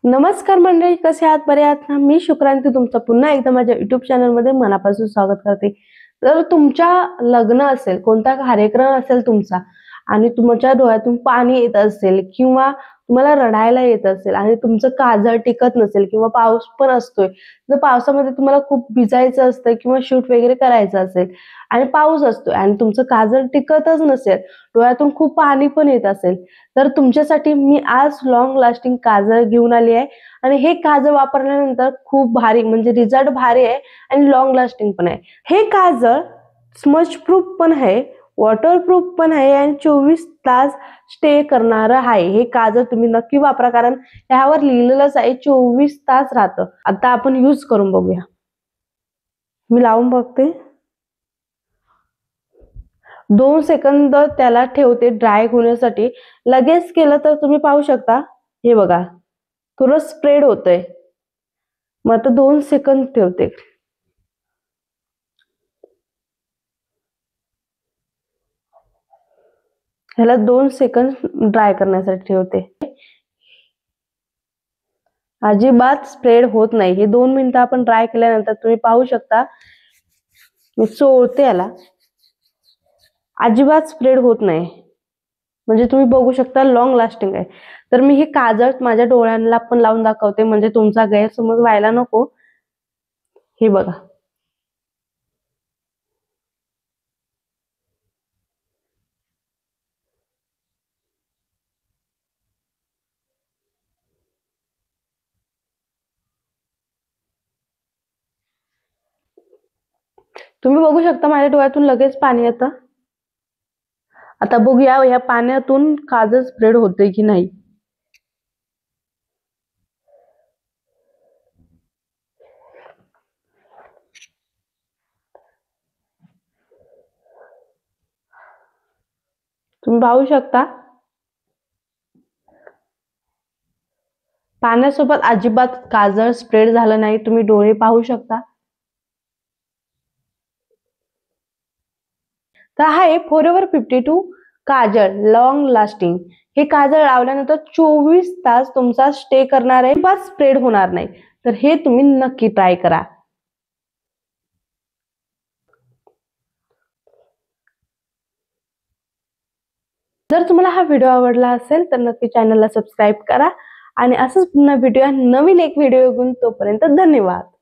नमस्कार मंडळी, कसे आहात? बरे आहात ना? मी शुक्रांती तुमचं पुन्हा एकदा माझ्या युट्यूब चॅनल मध्ये मनापासून स्वागत करते. जर तुमच्या लग्न असेल, कोणता कार्यक्रम असेल तुमचा आणि तुमच्या डोळ्यातून पाणी येत असेल किंवा तुम्हाला रडायला येत असेल आणि तुमचं काजळ टिकत नसेल किंवा पाऊस पण असतोय, जर पावसामध्ये तुम्हाला खूप भिजायचं असतं किंवा शूट वगैरे करायचं असेल आणि पाऊस असतोय आणि तुमचं काजळ टिकतच नसेल, डोळ्यातून खूप पाणी पण येत असेल, तर तुमच्यासाठी मी आज लॉंग लास्टिंग काजळ घेऊन आली आहे. आणि हे काजळ वापरल्यानंतर खूप भारी म्हणजे रिझल्ट भारी आहे आणि लॉंग लास्टिंग पण आहे. हे काजळ स्मज प्रूफ पण आहे, वॉटरप्रूफ पण आहे आणि 24 तास स्टे करणारं आहे. हे काजळ तुम्ही नक्की वापरा, कारण यावर लिहिलेलंच आहे 24 तास राहतं. आता आपण यूज करून बघूया. मी लावून बघते. 2 सेकंद त्याला ठेवते ड्राय होण्यासाठी. लगेच केलं तर तुम्ही पाहू शकता, हे बघा थोडं स्प्रेड होतंय. मग आता 2 सेकंद ठेवते. ह्याला 2 सेकंद ड्राय करण्यासाठी ठेवते. अजिबात स्प्रेड होत नाही. हे 2 मिनिटं आपण ड्राय केल्यानंतर तुम्ही पाहू शकता, मी चोळते याला, अजिबात स्प्रेड होत नाही. म्हणजे तुम्ही बघू शकता लॉंग लास्टिंग आहे. तर मी हे काजळ माझ्या डोळ्यांना पण लावून दाखवते, म्हणजे तुमचा गैरसमज व्हायला नको. हे बघा, तुम्ही बघू शकता माझ्या डोळ्यातून लगेच पाणी येतं. आता बघूया या पाण्यातून काजळ स्प्रेड होते की नाही. तुम्ही पाहू शकता पाण्यासोबत अजिबात काजळ स्प्रेड झालं नाही. तुम्ही डोळे पाहू शकता. तर आहे फॉरएव्हर 52 काजळ लॉंग लास्टिंग. हे काजळ लावल्यानंतर 24 तास तुमचा स्टे करणार आहे, पण स्प्रेड होणार नाही. तर हे तुम्ही नक्की ट्राय करा. जर तुम्हाला हा व्हिडिओ आवडला असेल तर नक्की चॅनलला सबस्क्राईब करा आणि असंच पुन्हा भेटूया नवीन एक व्हिडिओ घेऊन. तोपर्यंत धन्यवाद.